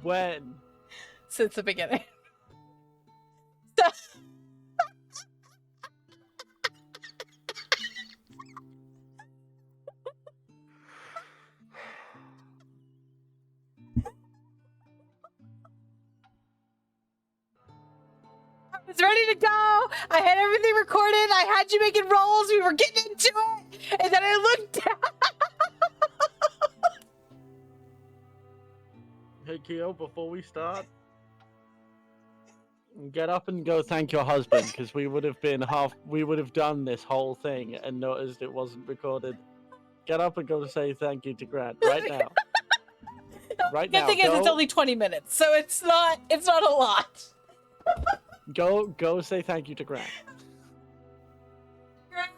When? Since the beginning. I was ready to go. I had everything recorded. I had you making rolls. We were getting into it. And then I looked down. Hey, Keo, before we start, get up and go thank your husband, because we would have done this whole thing and noticed it wasn't recorded. Get up and go say thank you to Grant right now. Right now. The thing is, it's only 20 minutes, so it's not a lot. Go say thank you to Grant. Grant.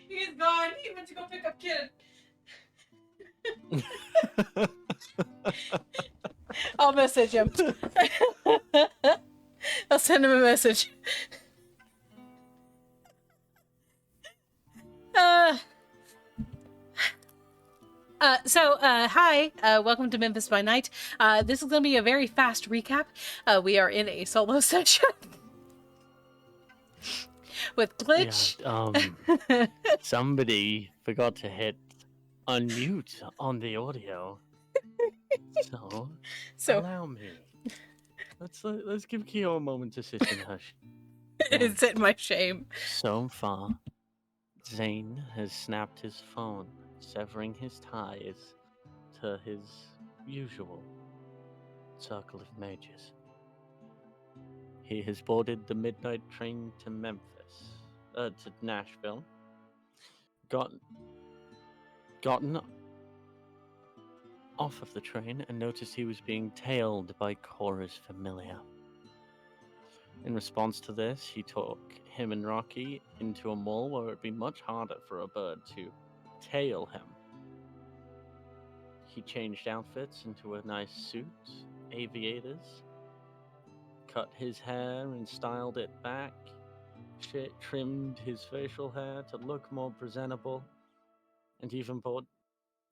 He's gone. He went to go pick up kid. I'll message him. I'll send him a message. Hi, welcome to Memphis By Night. This is going to be a very fast recap. We are in a solo session with Glitch. Yeah, somebody forgot to hit unmute on the audio. So allow me. Let's give Keo a moment to sit in hush. It's in my shame. So far, Zane has snapped his phone, severing his ties to his usual circle of mages. He has boarded the midnight train to to Nashville, gotten off of the train and noticed he was being tailed by Cora's familiar. In response to this, he took him and Rocky into a mall where it would be much harder for a bird to tail him. He changed outfits into a nice suit, aviators, cut his hair and styled it back, trimmed his facial hair to look more presentable, and even bought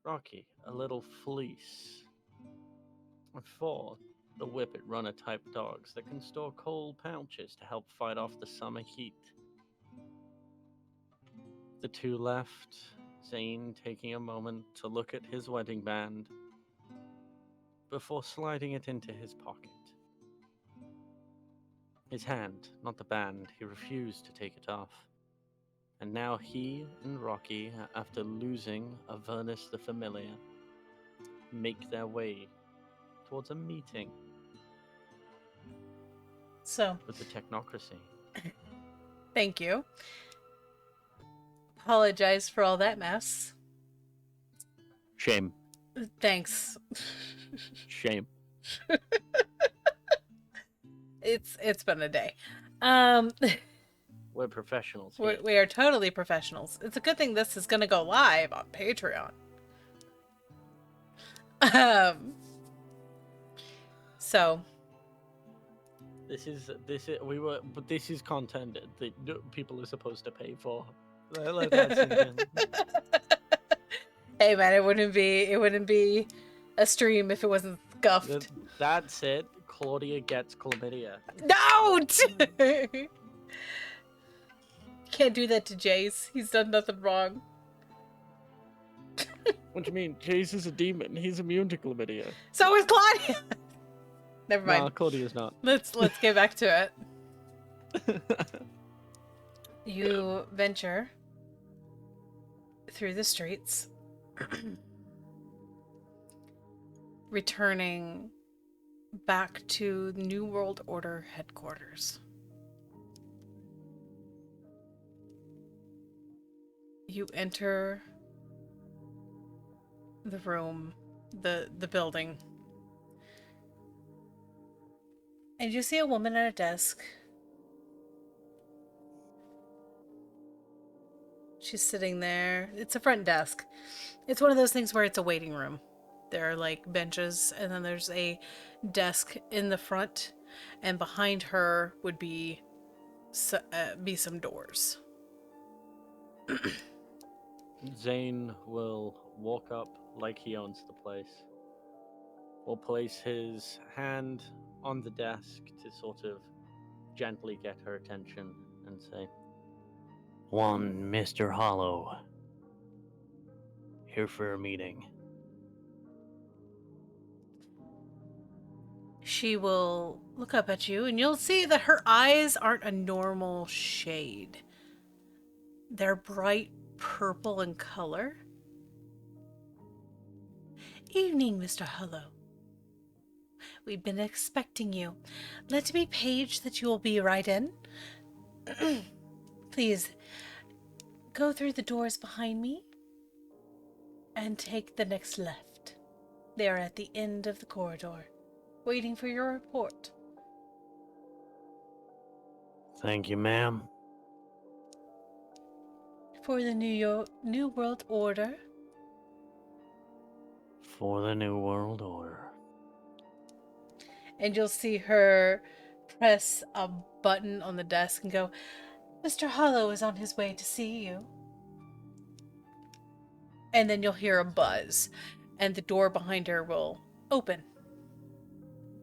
Rocky a little fleece for the Whippet Runner type dogs that can store cold pouches to help fight off the summer heat. The two left, Zane taking a moment to look at his wedding band before sliding it into his pocket. His hand, not the band, he refused to take it off. And now he and Rocky, after losing Avernus the Familiar, make their way towards a meeting with the technocracy. Thank you. Apologize for all that mess. Shame. Thanks. Shame. It's been a day. We're professionals. We are totally professionals. It's a good thing this is gonna go live on Patreon. So this is content that people are supposed to pay for. Let that sink in. Hey man, it wouldn't be a stream if it wasn't scuffed. That's it. Claudia gets chlamydia. Don't! Can't do that to Jace. He's done nothing wrong. What do you mean? Jace is a demon. He's immune to chlamydia. So is Claudia. Never mind. No, Claudia's not. Let's get back to it. You venture through the streets, returning back to New World Order headquarters. You enter the room, the building, and you see a woman at a desk She's sitting there. It's a front desk. It's one of those things where it's a waiting room. There are like benches, and then there's a desk in the front, and behind her would be some doors. Zane will walk up like he owns the place. Will place his hand on the desk to sort of gently get her attention and say, "One Mr. Hollow. Here for a meeting." She will look up at you, and you'll see that her eyes aren't a normal shade. They're bright purple in color. Evening, Mr. Hollow. We've been expecting you. Let me page that you will be right in. Please, go through the doors behind me and take the next left. They are at the end of the corridor, waiting for your report. Thank you, ma'am. For the New World Order. For the New World Order. And you'll see her press a button on the desk and go, Mr. Hollow is on his way to see you. And then you'll hear a buzz, and the door behind her will open.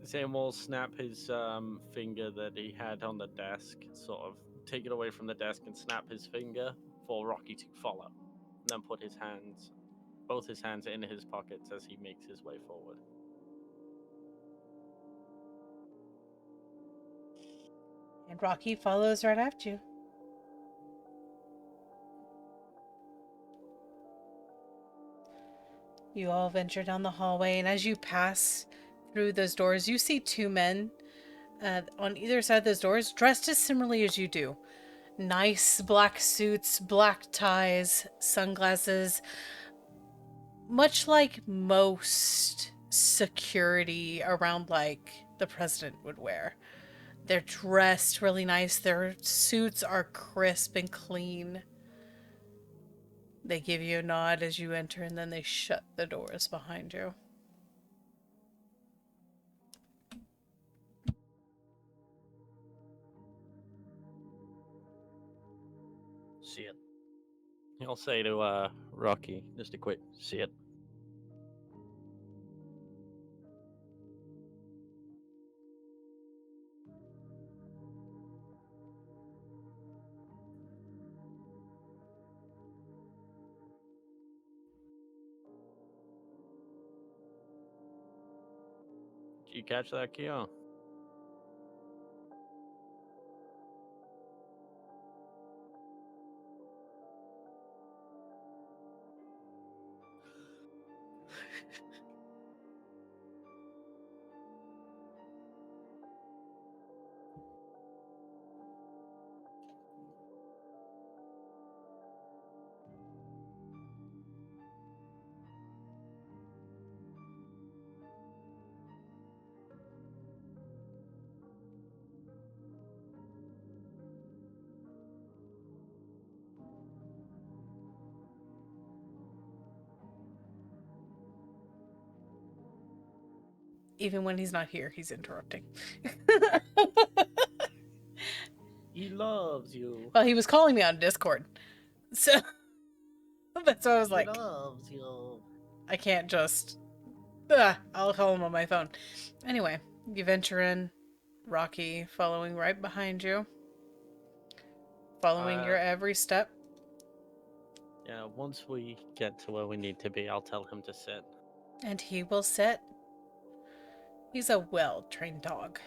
Zane will snap his finger that he had on the desk, sort of take it away from the desk and snap his finger for Rocky to follow. And then put both his hands in his pockets as he makes his way forward. And Rocky follows right after you. You all venture down the hallway, and as you pass through those doors, you see two men on either side of those doors, dressed as similarly as you do. Nice black suits, black ties, sunglasses, much like most security around like the president would wear. They're dressed really nice. Their suits are crisp and clean. They give you a nod as you enter, and then they shut the doors behind you. See it. He'll say to Rocky, just a quick, see it. Did you catch that, Keo? Even when he's not here, he's interrupting. He loves you. Well, he was calling me on Discord. So that's why I was like, He loves you. I can't just... I'll call him on my phone. Anyway, you venture in, Rocky following right behind you. Following your every step. Yeah, once we get to where we need to be, I'll tell him to sit. And he will sit. He's a well-trained dog.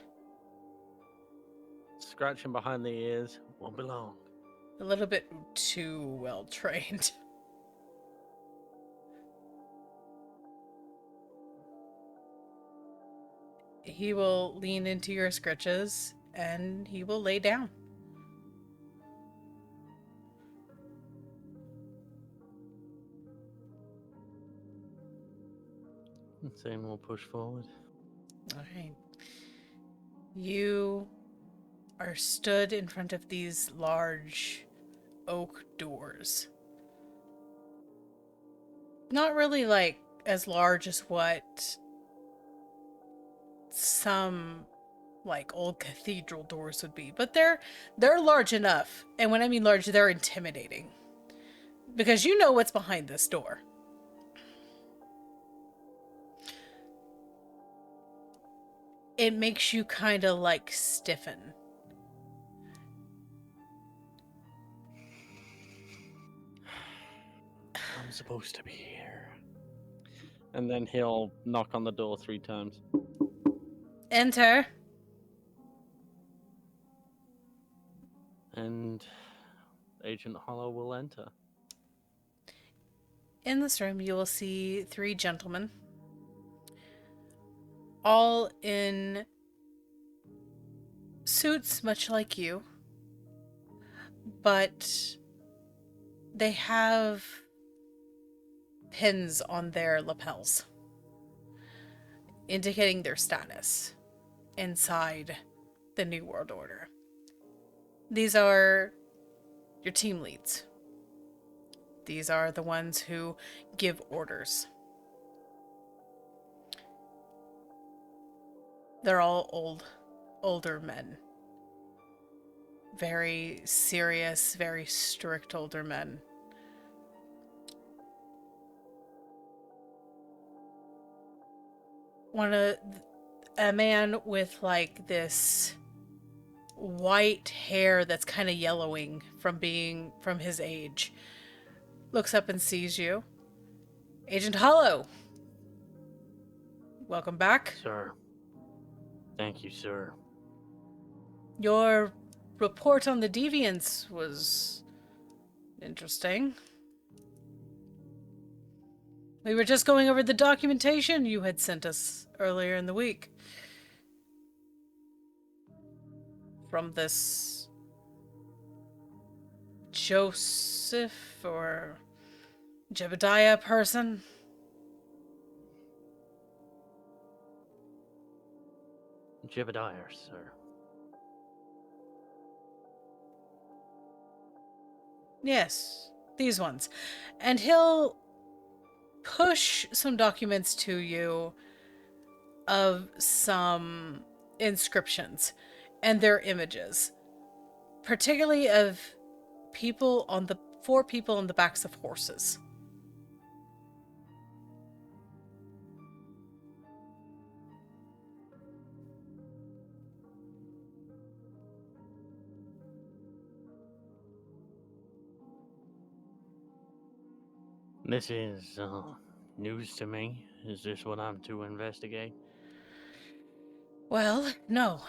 Scratching behind the ears won't be long. A little bit too well-trained. He will lean into your scritches, and he will lay down. Zane will push forward. All right. You are stood in front of these large oak doors. Not really like as large as what some like old cathedral doors would be, but they're large enough. And when I mean large, they're intimidating. Because you know what's behind this door. It makes you kind of like stiffen. I'm supposed to be here. And then he'll knock on the door 3 times. Enter. And Agent Hollow will enter. In this room, you will see 3 gentlemen, all in suits much like you, but they have pins on their lapels, indicating their status inside the New World Order. These are your team leads. These are the ones who give orders. They're all older men. Very serious, very strict older men. A man with like this white hair that's kind of yellowing from his age looks up and sees you. Agent Hollow, welcome back. Sir. Thank you, sir. Your report on the deviants was interesting. We were just going over the documentation you had sent us earlier in the week. From this Joseph or Jebediah person. Jebediah, sir. Yes, these ones. And he'll push some documents to you of some inscriptions and their images, particularly of 4 people on the backs of horses. This is news to me. Is this what I'm to investigate? Well, no.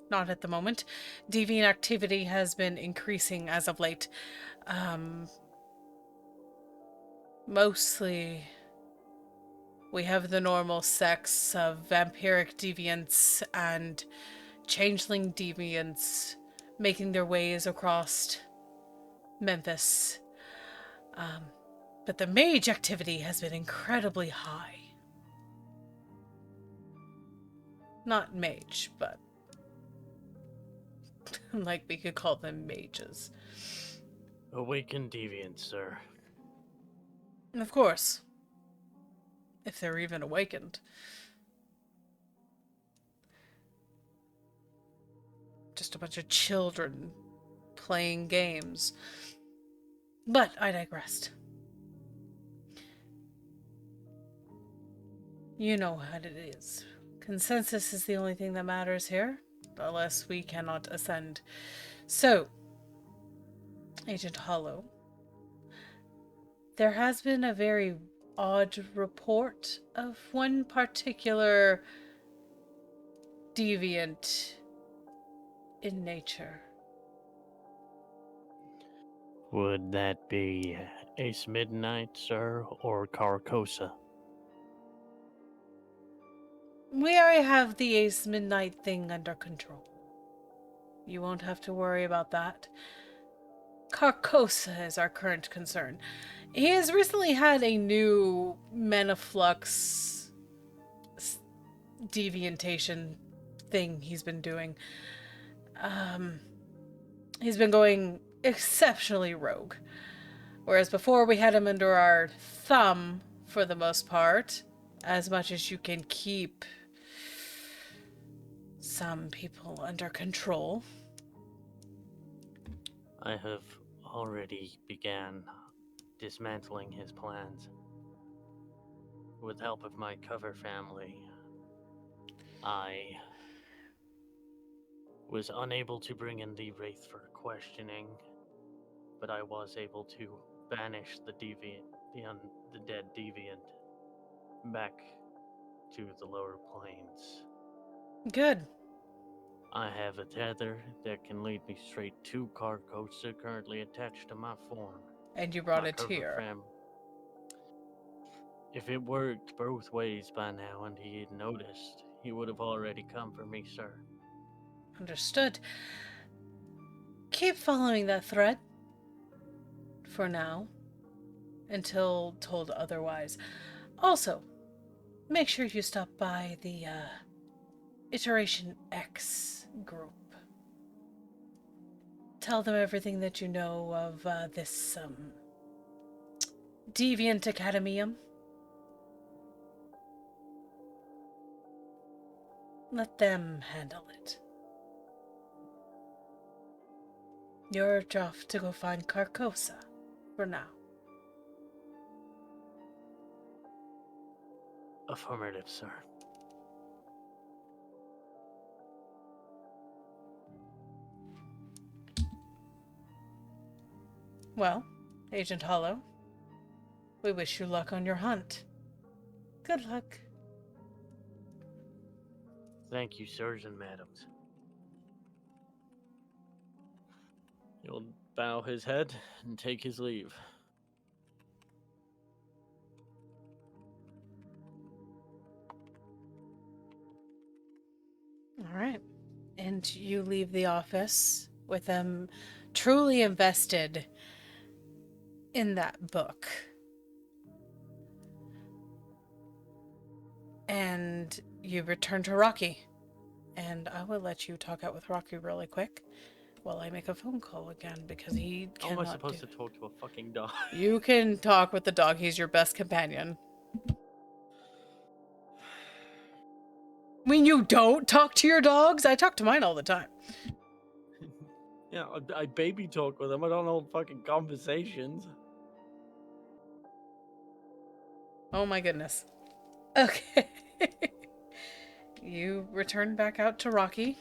Not at the moment. Deviant activity has been increasing as of late. Mostly we have the normal sex of vampiric deviants and changeling deviants making their ways across Memphis. But the mage activity has been incredibly high. Not mage, but like we could call them mages. Awakened deviants, sir. Of course. If they're even awakened. Just a bunch of children playing games. But I digressed. You know what it is. Consensus is the only thing that matters here, unless we cannot ascend. So, Agent Hollow, there has been a very odd report of one particular deviant in nature. Would that be Ace Midnight, sir, or Carcosa? We already have the Ace Midnight thing under control. You won't have to worry about that. Carcosa is our current concern. He has recently had a new Menaflux deviantation thing he's been doing. He's been going exceptionally rogue. Whereas before we had him under our thumb for the most part, as much as you can keep some people under control. I have already began dismantling his plans. With help of my cover family, I was unable to bring in the wraith for questioning, but I was able to banish the deviant, the dead deviant, back to the lower planes. Good. I have a tether that can lead me straight to Carcosa, currently attached to my form. And you brought My it cover here. If it worked both ways by now and he had noticed, he would have already come for me, sir. Understood. Keep following that thread. For now. Until told otherwise. Also, make sure you stop by the, Iteration X group. Tell them everything that you know of, this, Deviant Academium. Let them handle it. You're off to go find Carcosa for now. Affirmative, sir. Well, Agent Hollow, we wish you luck on your hunt. Good luck. Thank you, sirs and madams. He'll bow his head and take his leave. All right. And you leave the office with them truly invested in that book. And you return to Rocky. And I will let you talk out with Rocky really quick while I make a phone call again because he How am I cannot supposed to talk to a fucking dog? You can talk with the dog. He's your best companion. I mean, you don't talk to your dogs? I talk to mine all the time. Yeah, I baby talk with him. I don't know fucking conversations. Oh my goodness. Okay. You return back out to Rocky.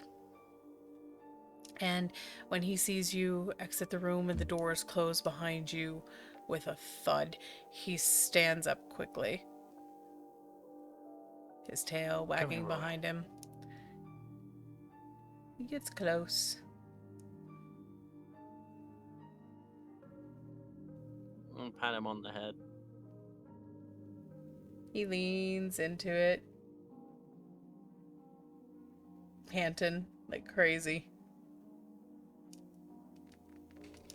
And when he sees you exit the room and the doors close behind you with a thud, he stands up quickly. His tail wagging behind him. He gets close. I'll pat him on the head. He leans into it, panting like crazy.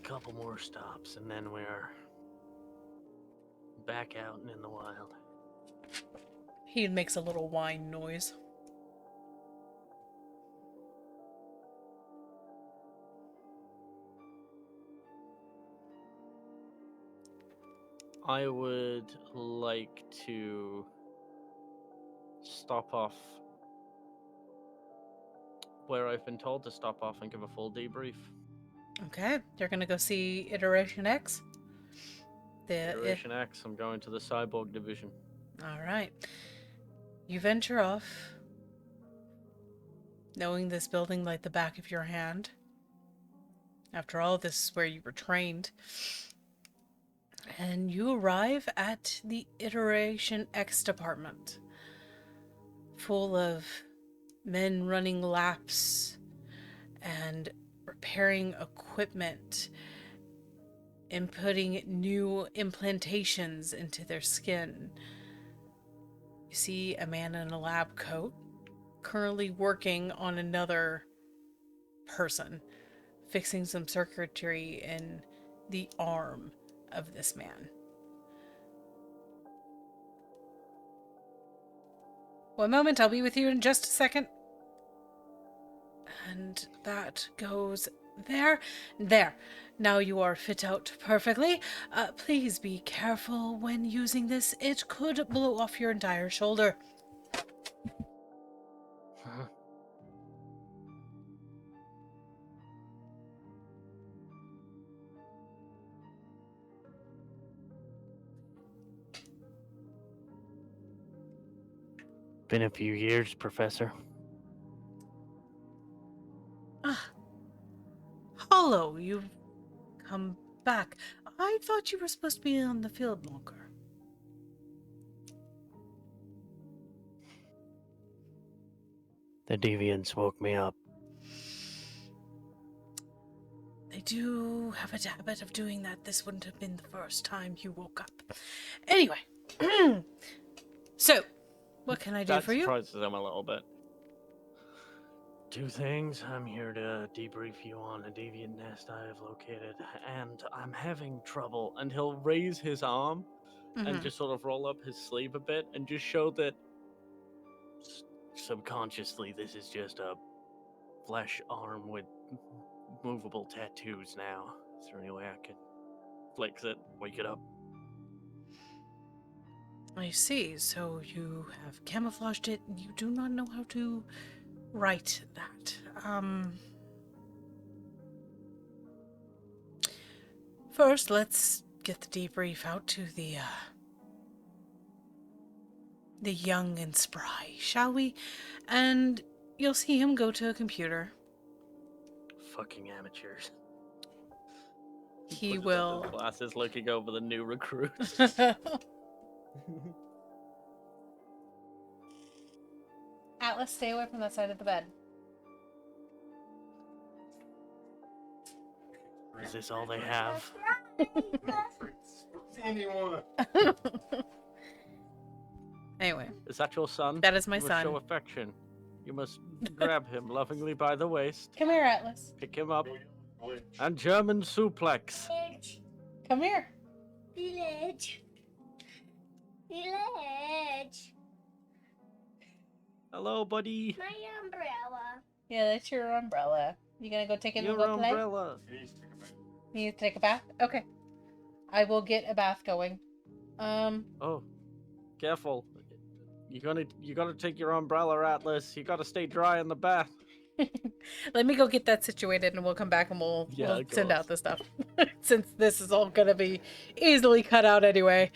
Couple more stops and then we're back out and in the wild. He makes a little whine noise. I would like to stop off where I've been told to stop off and give a full debrief. Okay, you're gonna go see Iteration X? Iteration X, I'm going to the cyborg division. Alright. You venture off, knowing this building like the back of your hand. After all, this is where you were trained. And you arrive at the Iteration X department, full of men running laps and repairing equipment and putting new implantations into their skin. You see a man in a lab coat currently working on another person, fixing some circuitry in the arm of this man. One moment, I'll be with you in just a second. And that goes There. Now you are fit out perfectly. Please be careful when using this. It could blow off your entire shoulder. Been a few years, Professor. Hollow, you've come back. I thought you were supposed to be on the field longer. The deviants woke me up. They do have a habit of doing that. This wouldn't have been the first time you woke up. Anyway. So, what can I do for you? That surprises them a little bit. Two things. I'm here to debrief you on a deviant nest I have located, and I'm having trouble. And he'll raise his arm and just sort of roll up his sleeve a bit and just show that subconsciously this is just a flesh arm with movable tattoos now. Is there any way I can flex it, wake it up? I see. So you have camouflaged it. You do not know how to write that. First, let's get the debrief out to the young and spry, shall we? And you'll see him go to a computer. Fucking amateurs. He will. Glasses looking over the new recruits. Atlas, stay away from that side of the bed. Is this all they have? Anyone? Anyway. Is that your son? That is my you must son. show affection. You must grab him lovingly by the waist, Come here, Atlas. pick him up, and German suplex. Come here. Village. Village. Hello, buddy. My umbrella. Yeah, that's your umbrella. You gonna go take it and Your go play? umbrella. You need to take a bath? Okay. I will get a bath going. Oh, careful. You gotta take your umbrella, Atlas. You gotta stay dry in the bath. Let me go get that situated and we'll come back and we'll send out the stuff. Since this is all gonna be easily cut out anyway.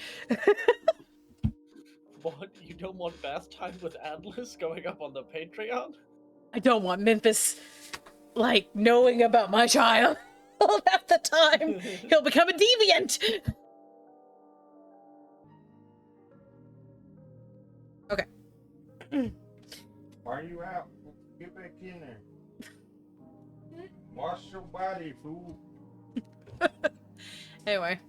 What? You don't want bath time with Atlas going up on the Patreon? I don't want Memphis, knowing about my child. At the time, he'll become a deviant. Okay. Why are you out? Get back in there. Wash your body, fool. Anyway.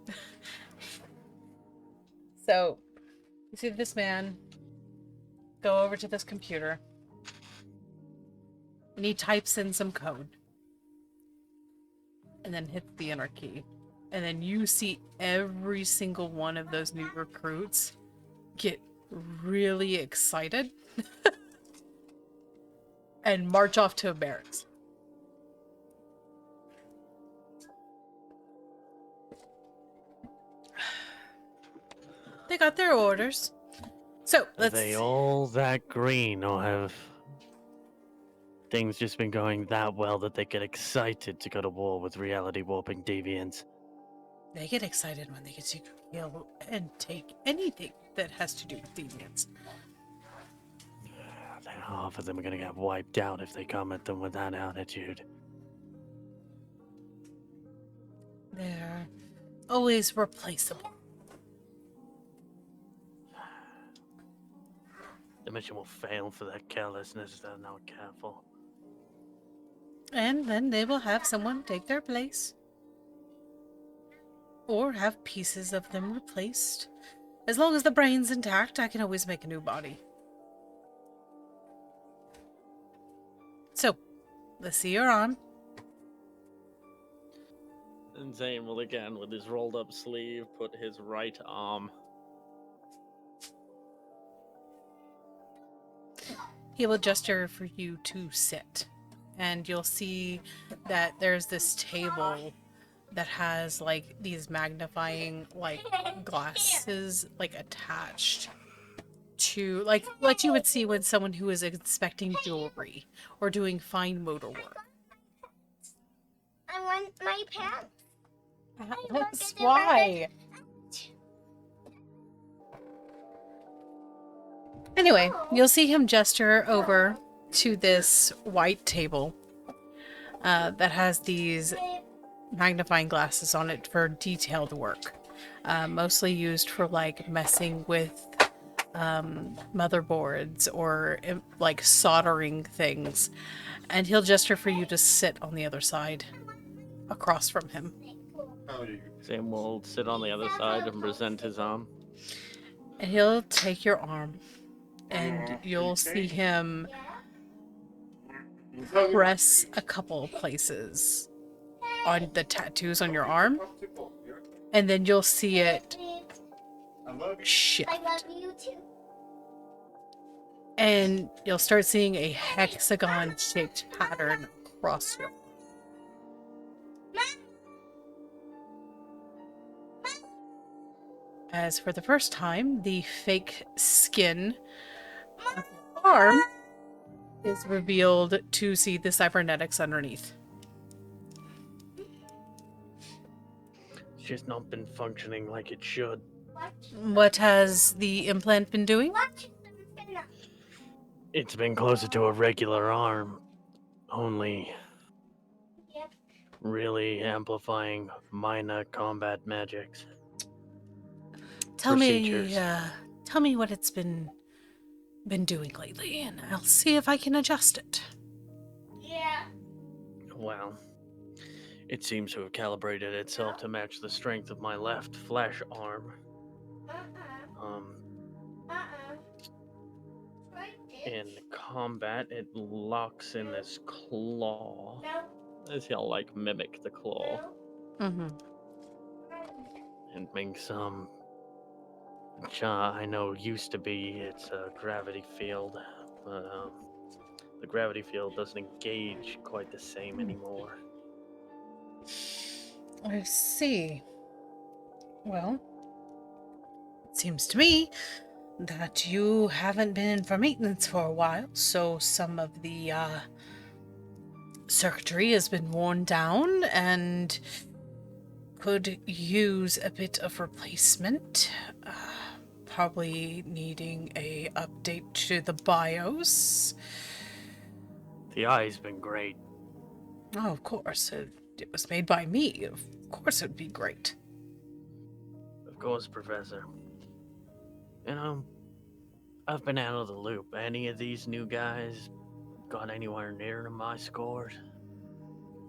So, you see this man go over to this computer. And he types in some code. And then hits the enter key. And then you see every single one of those new recruits get really excited and march off to a barracks. They got their orders. So, let's... Are they all that green, or have things just been going that well that they get excited to go to war with reality warping deviants? They get excited when they get to kill and take anything that has to do with deviants. Then half of them are gonna get wiped out if they come at them with that attitude. They're always replaceable. The mission will fail for their carelessness if they're not careful. And then they will have someone take their place. Or have pieces of them replaced. As long as the brain's intact, I can always make a new body. So, let's see you're on. And Zane will again, with his rolled up sleeve, put his right arm. He will gesture for you to sit. and you'll see that there's this table that has like these magnifying like glasses like attached to like what you would see when someone who is inspecting jewelry or doing fine motor work. I want my pants. That's why. Anyway, you'll see him gesture over to this white table that has these magnifying glasses on it for detailed work, mostly used for like messing with motherboards or like soldering things. And he'll gesture for you to sit on the other side across from him. Zane will sit on the other side and present his arm. And he'll take your arm and you'll see him press a couple of places on the tattoos on your arm, and then you'll see it shift. I love you too. And you'll start seeing a hexagon-shaped pattern across your arm. As for the first time, the fake skin of your arm is revealed to see the cybernetics underneath. It's just not been functioning like it should. What has the implant been doing? It's been closer to a regular arm, only really amplifying minor combat magics. Tell me, Procedures. tell me what it's been doing lately, and I'll see if I can adjust it. Yeah. Well, it seems to have calibrated itself to match the strength of my left flesh arm. In combat, it locks in this claw. As he'll like mimic the claw. Mm-hmm. And makes which I know used to be its gravity field, but the gravity field doesn't engage quite the same anymore. I see. Well, it seems to me that you haven't been in for maintenance for a while, so some of the circuitry has been worn down and could use a bit of replacement. Probably needing a update to the BIOS. The eye's been great. Oh, of course. It was made by me. Of course it would be great. Of course, Professor. You know, I've been out of the loop. Any of these new guys got anywhere near to my scores?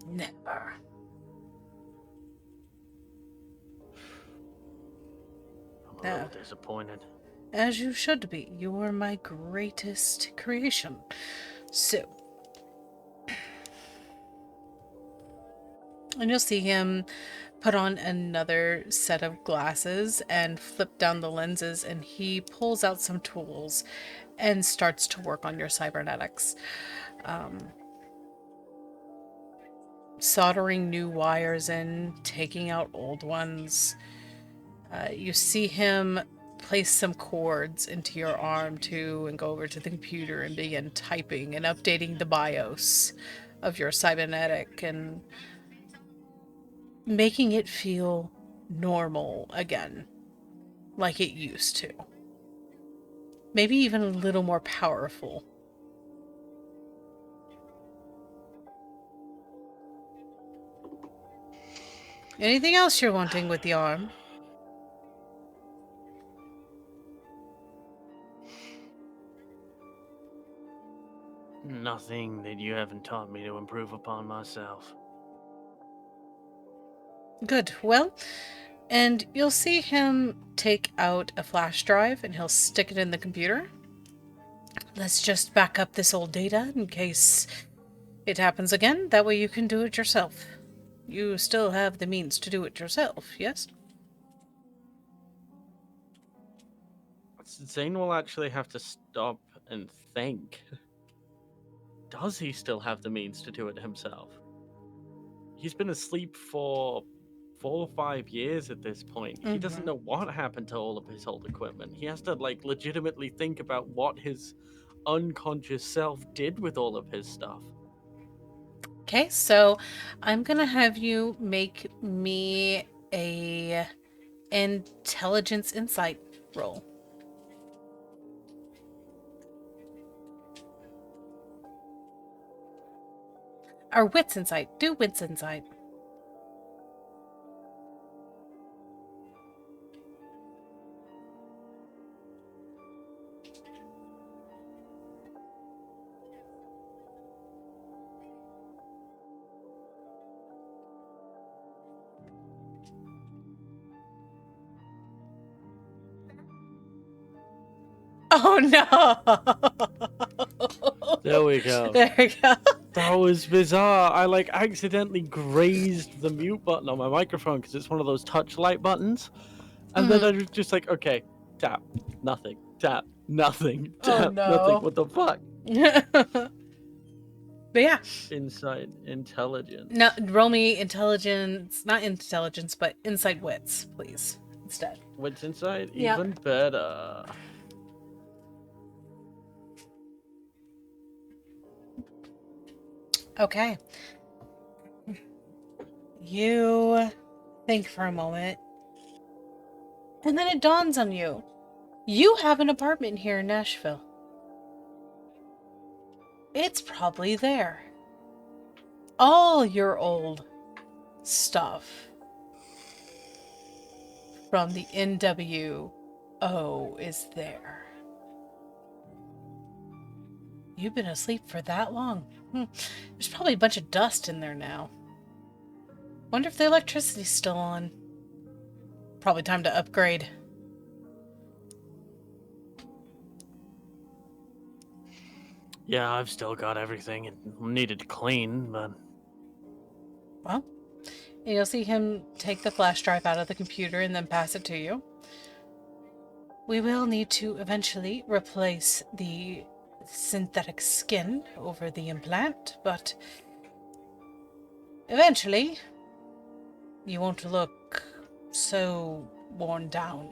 Never. I'm a little disappointed. As you should be. You were my greatest creation. So. And you'll see him put on another set of glasses and flip down the lenses, and he pulls out some tools and starts to work on your cybernetics. Soldering new wires in, taking out old ones. You see him place some cords into your arm too and go over to the computer and begin typing and updating the BIOS of your cybernetic and making it feel normal again, like it used to. Maybe even a little more powerful. Anything else you're wanting with the arm? Nothing that you haven't taught me to improve upon myself. Good. Well, and you'll see him take out a flash drive and he'll stick it in the computer. Let's just back up this old data in case it happens again. That way you can do it yourself. You still have the means to do it yourself, yes? Zane will actually have to stop and think. does he still have the means to do it himself? He's been asleep for 4 or 5 years at this point. He doesn't Mhm. know what happened to all of his old equipment. He has to like legitimately think about what his unconscious self did with all of his stuff. Okay, so I'm gonna have you make me a intelligence insight roll. Or wits insight. Do wits insight. Oh no! There we go. There we go. That was bizarre. I like accidentally grazed the mute button on my microphone because it's one of those touch light buttons. And then I was just like, okay, tap, nothing, tap, nothing, Oh, tap, no. nothing. What the fuck? But yeah, Insight, intelligence. now roll me intelligence, not intelligence, but insight wits, please, instead. What's inside? Yep. Even better. Okay. You think for a moment, and then it dawns on you. You have an apartment here in Nashville. It's probably there. All your old stuff from the NWO is there. You've been asleep for that long. There's probably a bunch of dust in there now. Wonder if the electricity's still on. Probably time to upgrade. Yeah, I've still got everything. It needed to clean, but Well, and you'll see him take the flash drive out of the computer and then pass it to you. We will need to eventually replace the synthetic skin over the implant, but eventually you won't look so worn down.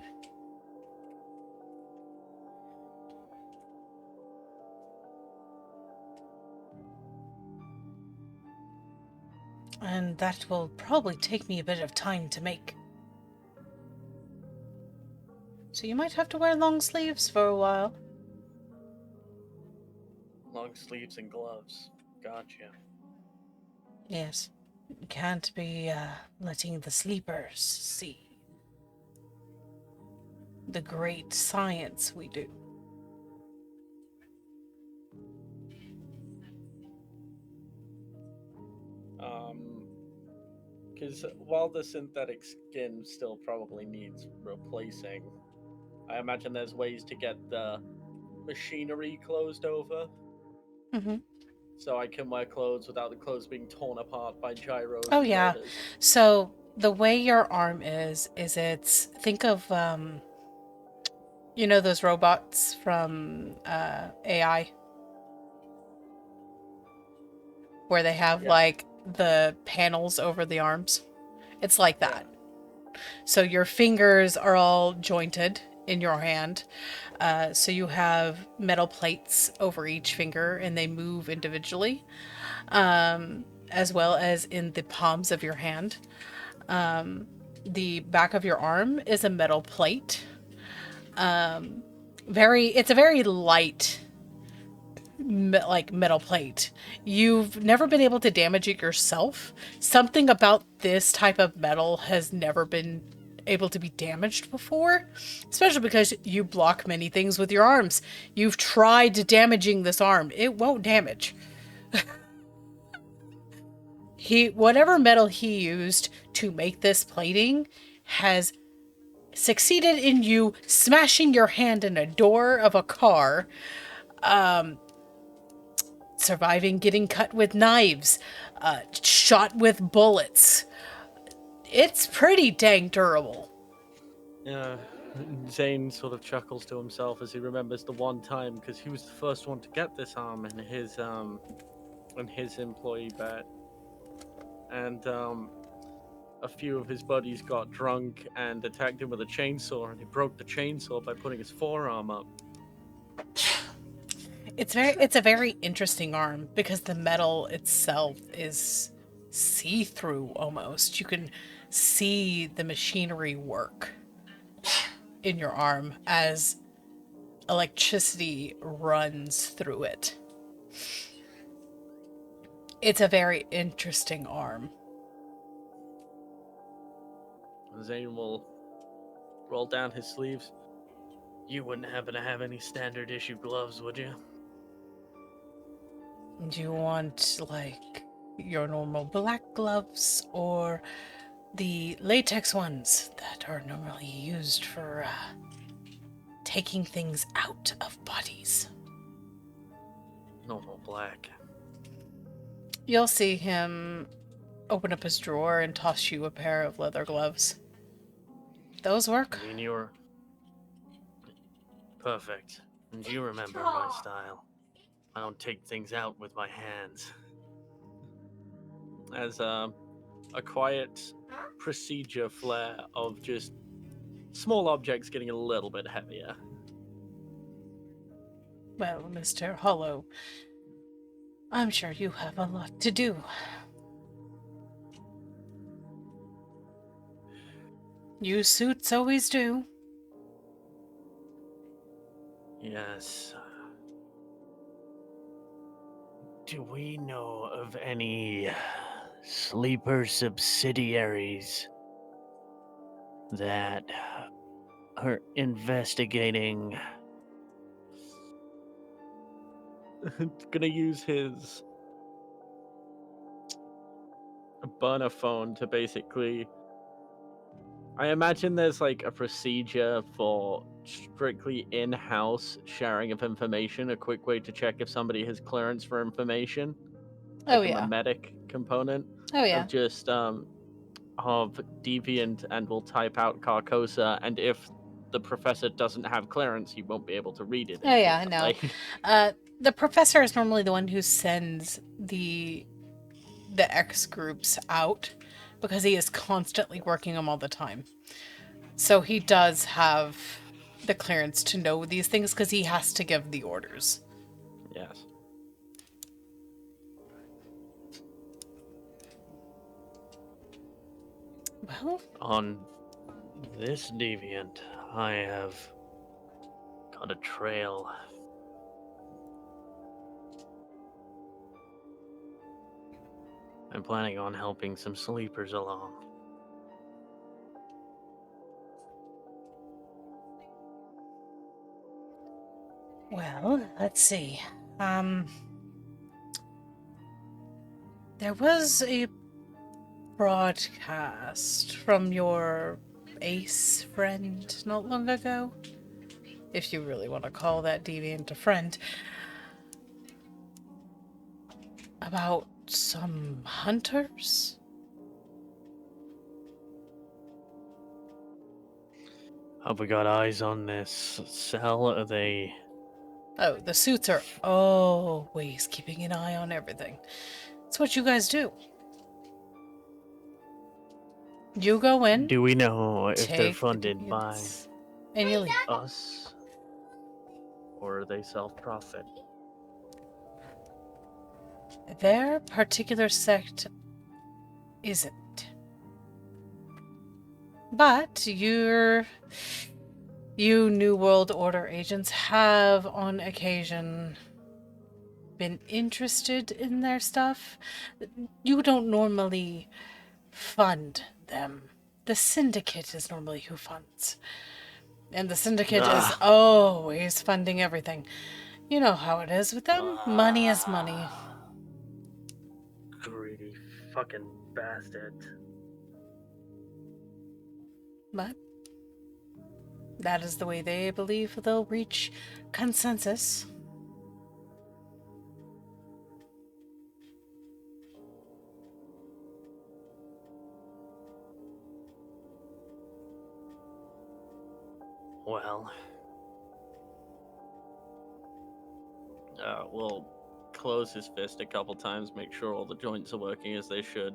And that will probably take me a bit of time to make. So you might have to wear long sleeves for a while. long sleeves and gloves. Gotcha. Yes. You can't be letting the sleepers see the great science we do. Because while the synthetic skin still probably needs replacing, I imagine there's ways to get the machinery closed over. Mm-hmm. So I can wear clothes without the clothes being torn apart by gyros. Oh, and yeah. motors. So the way your arm is it's, think of, you know those robots from AI? Where they have, like, the panels over the arms? It's like that. So your fingers are all jointed in your hand. So you have metal plates over each finger and they move individually, as well as in the palms of your hand. The back of your arm is a metal plate. It's a very light metal plate. You've never been able to damage it yourself. Something about this type of metal has never been able to be damaged before, especially because you block many things with your arms. You've tried damaging this arm. It won't damage. Whatever metal he used to make this plating has succeeded in you smashing your hand in a door of a car, surviving getting cut with knives, shot with bullets. It's pretty dang durable. Yeah, Zane sort of chuckles to himself as he remembers the one time, because he was the first one to get this arm, and his and his employee bet. And a few of his buddies got drunk and attacked him with a chainsaw, and he broke the chainsaw by putting his forearm up. It's a very interesting arm because the metal itself is see-through almost. You can see the machinery work in your arm as electricity runs through it. It's a very interesting arm. Zane will roll down his sleeves. You wouldn't happen to have any standard issue gloves, would you? Do you want, like, your normal black gloves or the latex ones that are normally used for taking things out of bodies? Normal black. You'll see him open up his drawer and toss you a pair of leather gloves. Those work? I mean, you're perfect. And you remember my style. I don't take things out with my hands. As a quiet procedure flare of just small objects getting a little bit heavier. Well, Mr. Hollow, I'm sure you have a lot to do. You suits always do. Yes. Do we know of any sleeper subsidiaries that are investigating? Gonna use his burner phone to basically. I imagine there's like a procedure for strictly in-house sharing of information, a quick way to check if somebody has clearance for information. Like Oh, yeah. a memetic component Oh, yeah. of just of deviant, and will type out Carcosa, and if the professor doesn't have clearance, he won't be able to read it. Oh, yeah, I know. Instantly. The professor is normally the one who sends the X groups out because he is constantly working them all the time. So he does have the clearance to know these things because he has to give the orders. Yes. Well, On this deviant, I have got a trail. I'm planning on helping some sleepers along. well, let's see. There was a broadcast from your ace friend not long ago, if you really want to call that deviant a friend, about some hunters. Have we got eyes on this cell? Are they... Oh, the suits are always keeping an eye on everything. It's what you guys do. You go in, Do we know if they're take the funded by deviants, and you leave. us? Or are they self-profit? Their particular sect isn't. But you New World Order agents have on occasion been interested in their stuff. You don't normally fund them. The Syndicate is normally who funds. And the Syndicate is always funding everything. You know how it is with them. Money is money. Greedy fucking bastard. But that is the way they believe they'll reach consensus. Well, we'll close his fist a couple times, make sure all the joints are working as they should.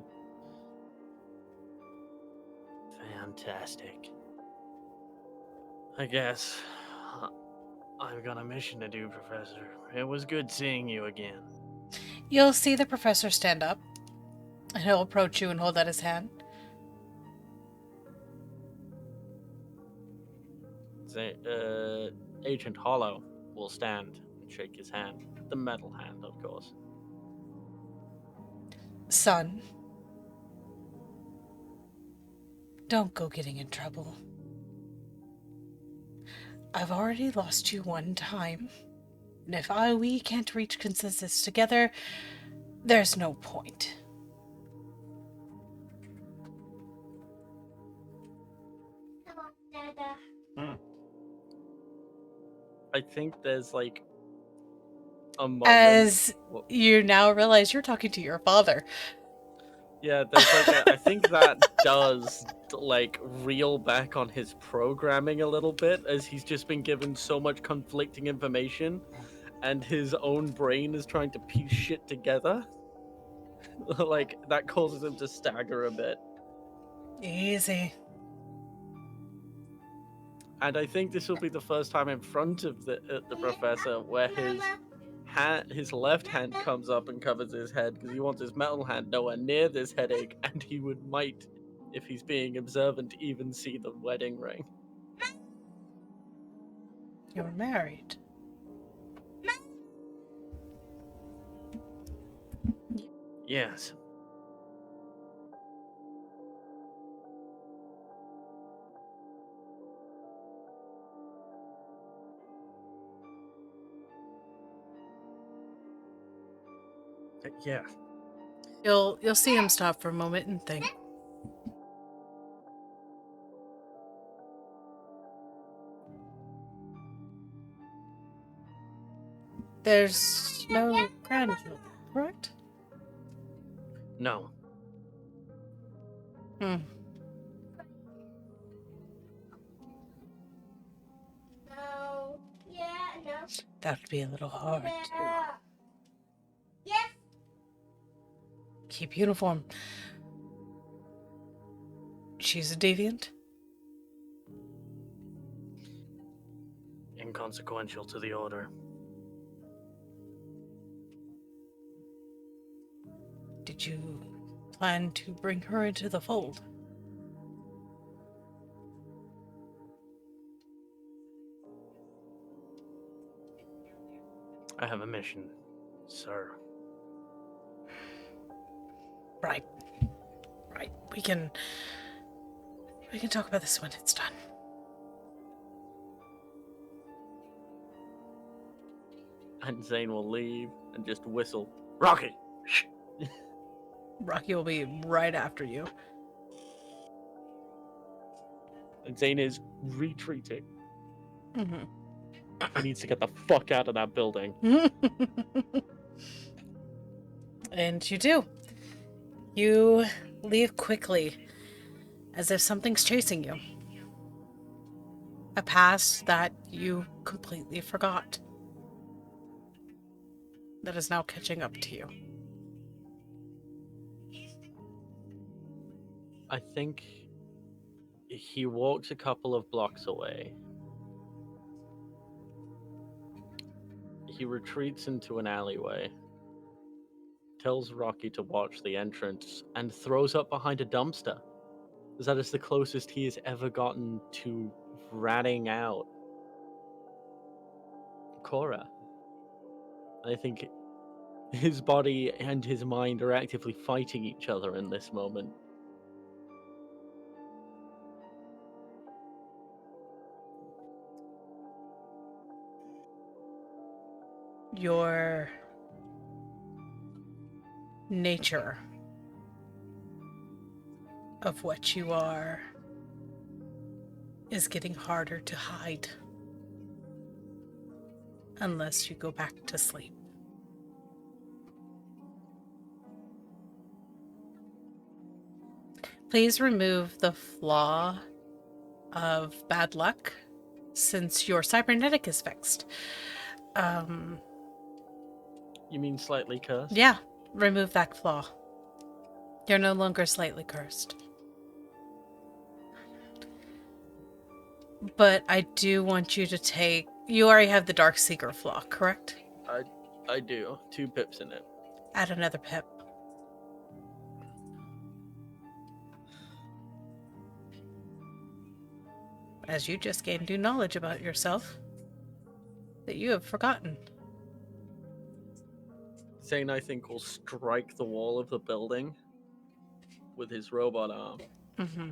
Fantastic. I guess I've got a mission to do, Professor. It was good seeing you again. You'll see the professor stand up, and he'll approach you and hold out his hand. Agent Hollow will stand and shake his hand. The metal hand, of course. Son, don't go getting in trouble. I've already lost you one time, and if we can't reach consensus together, there's no point. Hello, Dada. I think there's like a moment. As you now realize you're talking to your father. Yeah, there's like I think that does like reel back on his programming a little bit, as he's just been given so much conflicting information, and his own brain is trying to piece shit together. Like that causes him to stagger a bit. Easy. And I think this will be the first time in front of the professor where his left hand comes up and covers his head, because he wants his metal hand nowhere near this headache, and he might, if he's being observant, even see the wedding ring. You're married. Yes. Yeah. You'll see him stop for a moment and think. There's no grandchildren, correct? No. Hmm. No. Yeah, no. That would be a little hard to Yes. keep uniform. She's a deviant? Inconsequential to the order. Did you plan to bring her into the fold? I have a mission, sir. Right. We can talk about this when it's done. And Zane will leave and just whistle, Rocky! Shh! Rocky will be right after you. And Zane is retreating. Mm-hmm. He needs to get the fuck out of that building. And you do. You leave quickly, as if something's chasing you. A past that you completely forgot. That is now catching up to you. I think he walks a couple of blocks away. He retreats into an alleyway, tells Rocky to watch the entrance, and throws up behind a dumpster. As that is the closest he has ever gotten to ratting out Cora. I think his body and his mind are actively fighting each other in this moment. Your nature of what you are is getting harder to hide unless you go back to sleep. Please remove the flaw of bad luck since your cybernetic is fixed. You mean slightly cursed? Yeah, remove that flaw. You're no longer slightly cursed. But I do want you to take... You already have the Dark Seeker flaw, correct? I do. 2 pips in it. Add another pip. As you just gained new knowledge about yourself that you have forgotten. Zane, I think, will strike the wall of the building with his robot arm. Mm-hmm.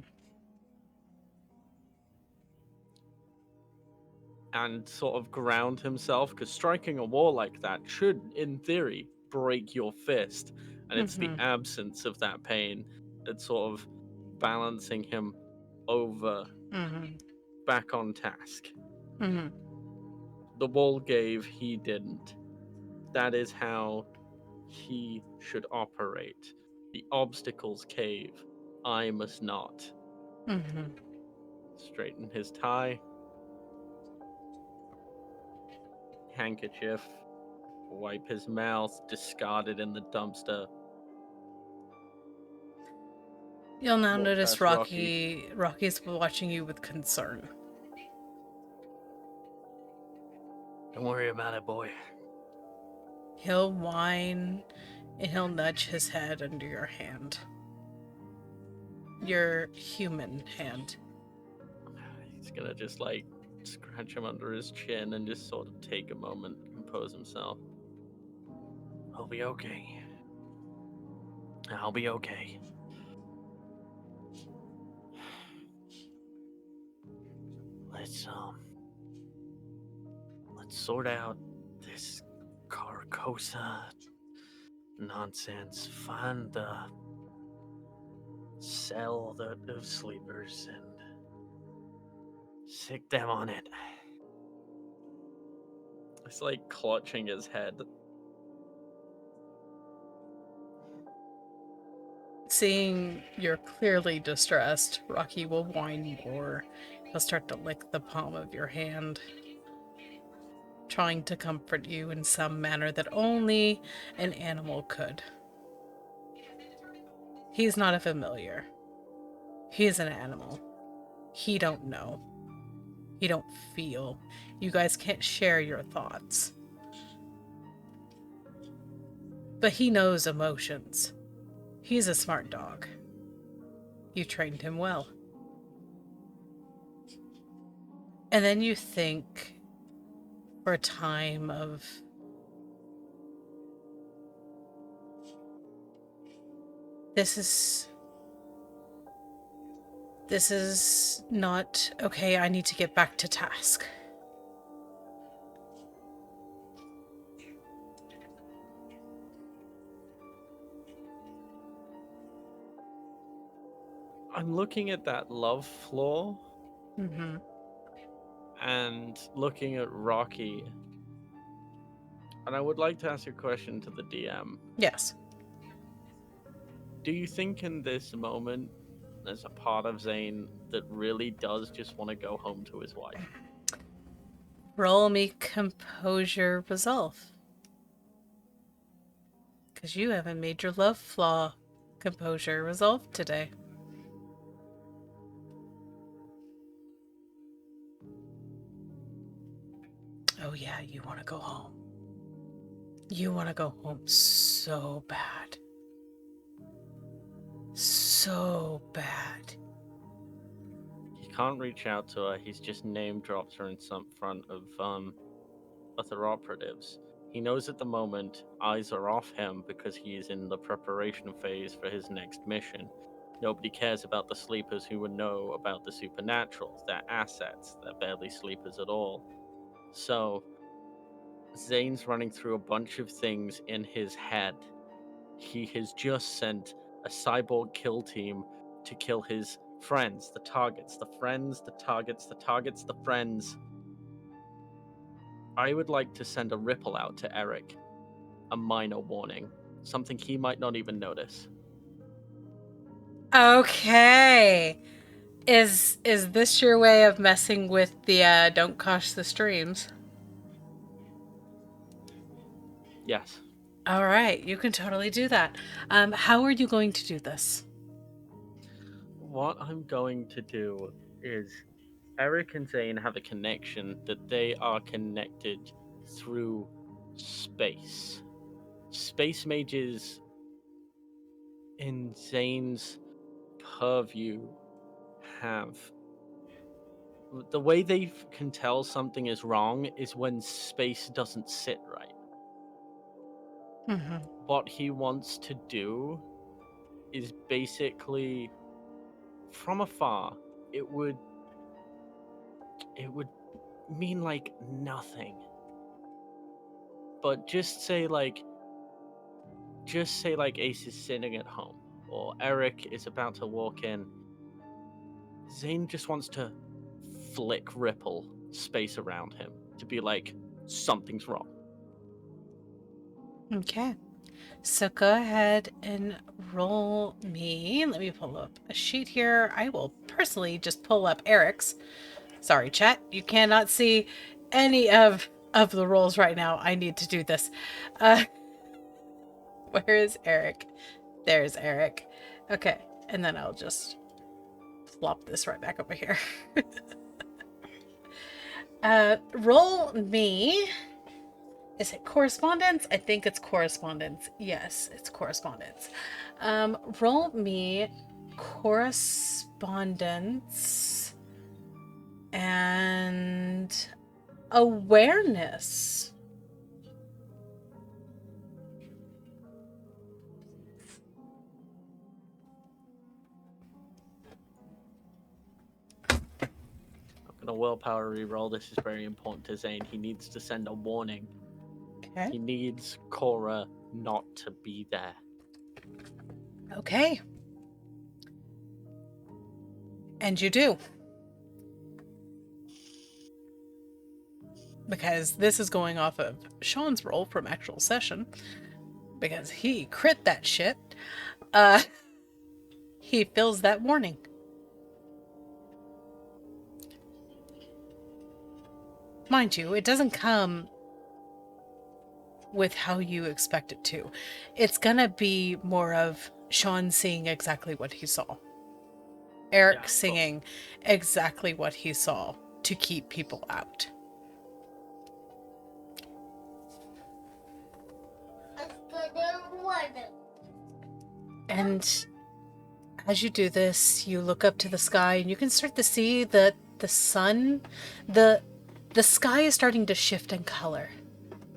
And sort of ground himself, because striking a wall like that should, in theory, break your fist. And it's the absence of that pain that's sort of balancing him over back on task. Mm-hmm. The wall gave, he didn't. That is how he should operate. The obstacles cave, I must not. Mm-hmm. Straighten his tie. Handkerchief. Wipe his mouth. Discard it in the dumpster. You'll now Walk notice past Rocky. Rocky's watching you with concern. Don't worry about it, boy. He'll whine and he'll nudge his head under your hand. Your human hand. He's gonna just like scratch him under his chin and just sort of take a moment to compose himself. I'll be okay. I'll be okay. Let's sort out this Carcosa nonsense. Find the cell of sleepers and sick them on it. It's like clutching his head. Seeing you're clearly distressed, Rocky will whine more. He'll start to lick the palm of your hand, trying to comfort you in some manner that only an animal could. He's not a familiar. He's an animal. He don't know. He don't feel. You guys can't share your thoughts. But he knows emotions. He's a smart dog. You trained him well. And then you think for a time of this is not okay. I need to get back to task. I'm looking at that love flaw Mm-hmm. and looking at Rocky. And I would like to ask a question to the DM. Yes. Do you think in this moment there's a part of Zane that really does just want to go home to his wife? Roll me composure resolve. Because you have a major love flaw composure resolve today. Oh yeah, you want to go home. You want to go home so bad. So bad. He can't reach out to her. He's just name dropped her in some front of other operatives. He knows at the moment eyes are off him because he is in the preparation phase for his next mission. Nobody cares about the sleepers who would know about the supernaturals. They're assets. They're barely sleepers at all. So, Zane's running through a bunch of things in his head. He has just sent a cyborg kill team to kill his friends, the targets, the friends, the targets, the targets, the friends. I would like to send a ripple out to Eric. A minor warning. Something he might not even notice. Okay. Is this your way of messing with the don't cost the streams? Yes. All right, you can totally do that. How are you going to do this? What I'm going to do is Eric and Zane have a connection that they are connected through space. Space mages in Zane's purview have the way they can tell something is wrong is when space doesn't sit right. Mm-hmm. What he wants to do is basically from afar it would mean like nothing, but just say like Ace is sitting at home or Eric is about to walk in. Zane just wants to flick ripple space around him to be like something's wrong. Okay. So go ahead and roll me. Let me pull up a sheet here. I will personally just pull up Eric's. Sorry, chat. You cannot see any of the rolls right now. I need to do this. Where is Eric? There's Eric. Okay. And then I'll just flop this right back over here. Roll me. Is it correspondence? I think it's correspondence. Yes, it's correspondence. Roll me correspondence and awareness. I'm gonna willpower reroll. This is very important to Zane. He needs to send a warning. Okay. He needs Cora not to be there. Okay. And you do. Because this is going off of Sean's roll from actual session. Because he crit that shit. He fills that warning. Mind you, it doesn't come with how you expect it to. It's gonna be more of Sean seeing exactly what he saw. Eric singing exactly what he saw to keep people out. And as you do this, you look up to the sky and you can start to see that the sun, the sky is starting to shift in color.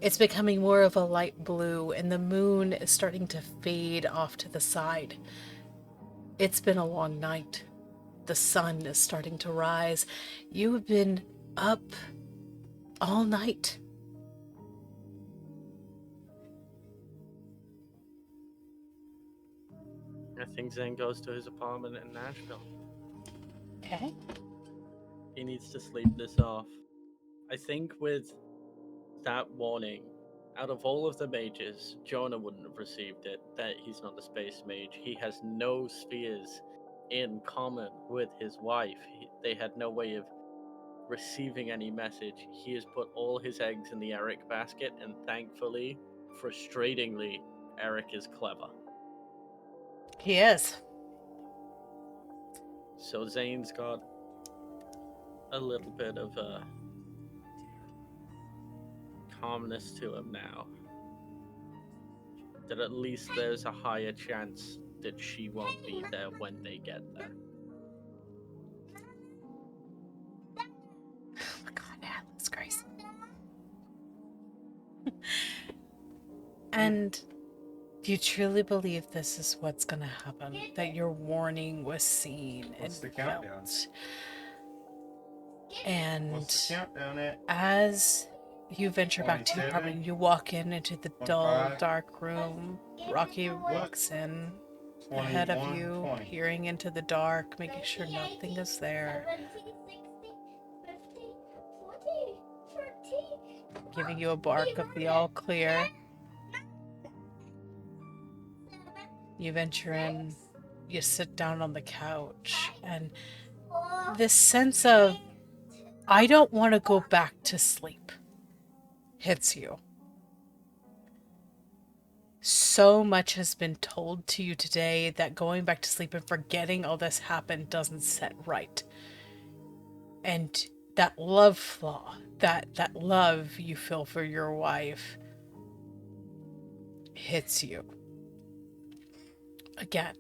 It's becoming more of a light blue and the moon is starting to fade off to the side. It's been a long night. The sun is starting to rise. You have been up all night. I think Zane goes to his apartment in Nashville. Okay. He needs to sleep this off. I think with that warning, out of all of the mages, Jonah wouldn't have received it, that he's not a space mage. He has no spheres in common with his wife. They had no way of receiving any message. He has put all his eggs in the Eric basket, and thankfully, frustratingly, Eric is clever. He is. So Zane's got a little bit of a calmness to him now. That at least there's a higher chance that she won't be there when they get there. Oh my god, Atlas Grace. And do you truly believe this is what's gonna happen? That your warning was seen What's and the countdown? felt? And What's the countdown at? as you venture back to your 27? apartment, you walk into the dull, 25? dark room. Rocky walks in ahead of you, 20. peering into the dark, making sure nothing is there, 70, 60, 50, 40, 30. giving you a bark of the all clear. You venture in, you sit down on the couch, and this sense of, I don't want to go back to sleep, hits you. so much has been told to you today that going back to sleep and forgetting all this happened doesn't set right. And that love flaw, that love you feel for your wife hits you. Again,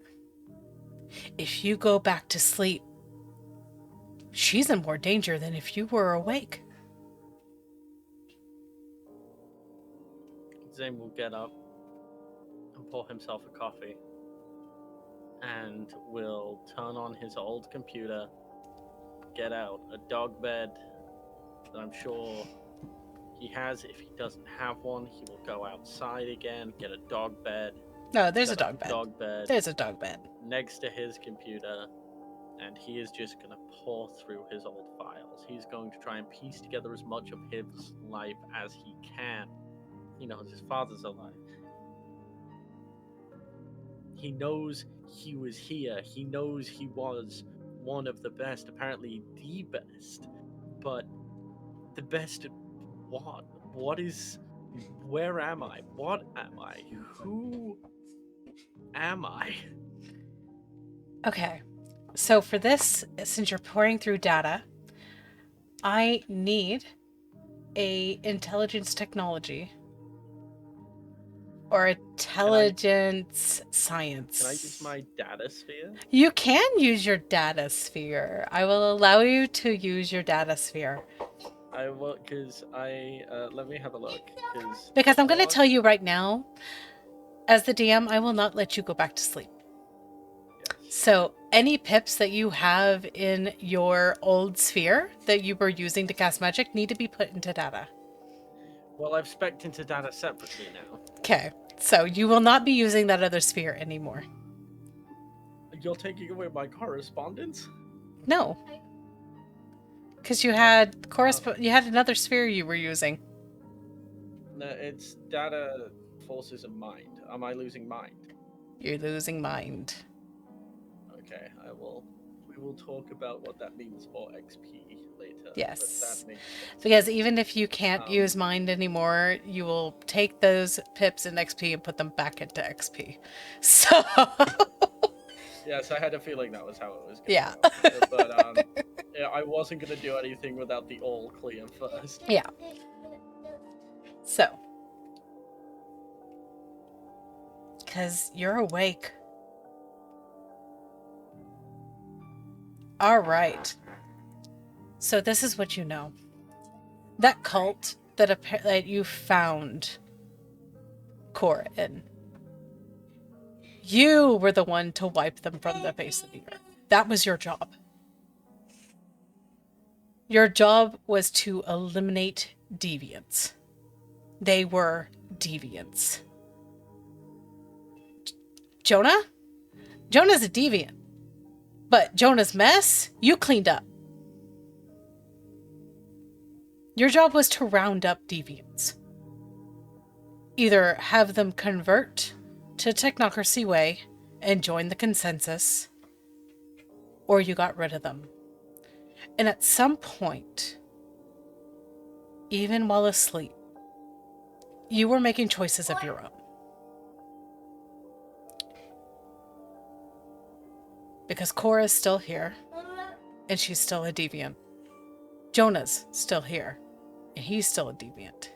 if you go back to sleep, she's in more danger than if you were awake. Zane will get up and pour himself a coffee and will turn on his old computer, get out a dog bed that I'm sure he has. If he doesn't have one, he will go outside again, get a dog bed. No, there's a set up dog bed. Dog bed There's a dog bed. next to his computer, and he is just going to pour through his old files. He's going to try and piece together as much of his life as he can. He knows his father's alive. He knows he was here. He knows he was one of the best, apparently the best. But the best at what? Where am I? What am I? Who am I? Okay, so for this, since you're pouring through data, I need a intelligence technology or intelligence science. Can I use my data sphere? You can use your data sphere. I will allow you to use your data sphere. I will, because let me have a look. Because I'm going to tell you right now, as the DM, I will not let you go back to sleep. Yes. So any pips that you have in your old sphere that you were using to cast magic need to be put into data. Well, I've spec'd into data separately now. Okay, so you will not be using that other sphere anymore. You're taking away my correspondence? No. Because you had you had another sphere you were using. No, it's data, forces, and mind. Am I losing mind? You're losing mind. Okay, we will talk about what that means for XP later. Yes. But that makes sense. Because even if you can't use mind anymore, you will take those pips in XP and put them back into XP. So... Yes, I had a feeling that was how it was going yeah. to go. But yeah, I wasn't going to do anything without the all clear first. Yeah. So. Because you're awake. All right. So this is what you know. That cult that you found Cora in. You were the one to wipe them from the face of the earth. That was your job. Your job was to eliminate deviants. They were deviants. Jonah? Jonah's a deviant. But Jonah's mess, you cleaned up. Your job was to round up deviants. Either have them convert to Technocracy Way and join the consensus, or you got rid of them. And at some point, even while asleep, you were making choices of your own. Because Cora's still here, and she's still a deviant. Jonah's still here, and he's still a deviant.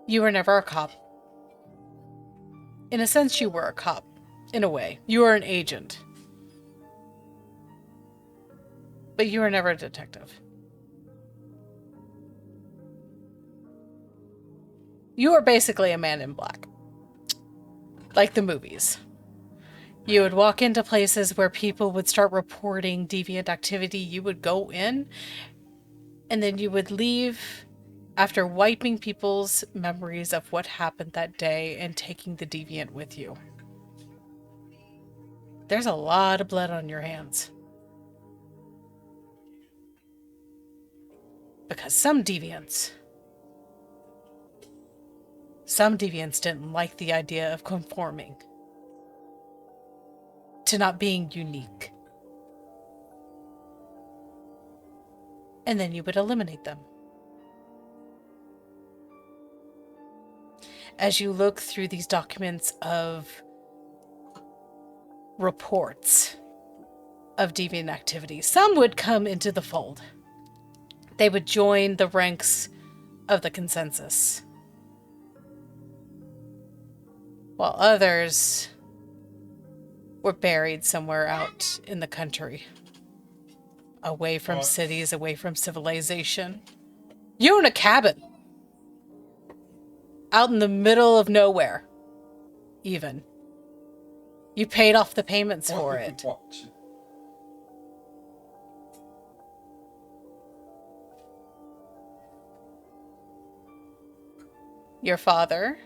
You were never a cop. In a sense, you were a cop. In a way. You were an agent. But you were never a detective. You were basically a man in black. Like the movies. You would walk into places where people would start reporting deviant activity. You would go in, and then you would leave after wiping people's memories of what happened that day and taking the deviant with you. There's a lot of blood on your hands. Because some deviants didn't like the idea of conforming to not being unique. And then you would eliminate them. as you look through these documents of reports of deviant activity. Some would come into the fold. They would join the ranks of the consensus, while others were buried somewhere out in the country, away from cities, away from civilization. You're in a cabin, out in the middle of nowhere, even. You paid off the payments for it. Your father,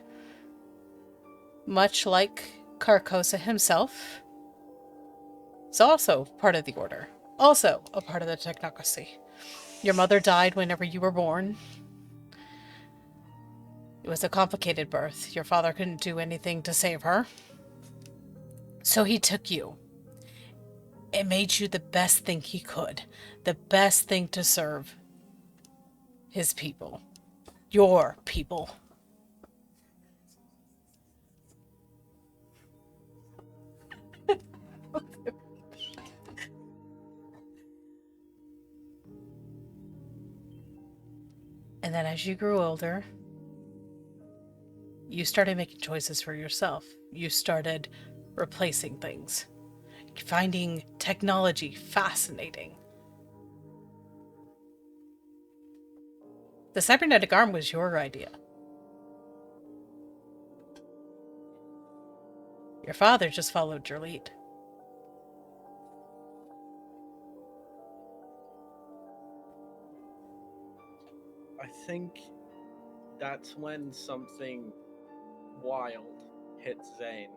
much like Carcosa himself, is also part of the Order. Also a part of the technocracy. Your mother died whenever you were born. It was a complicated birth. Your father couldn't do anything to save her. So he took you. It made you the best thing he could. The best thing to serve his people. Your people. And then as you grew older, you started making choices for yourself. You started replacing things, finding technology fascinating. The cybernetic arm was your idea. Your father just followed your lead. I think that's when something wild hits Zane.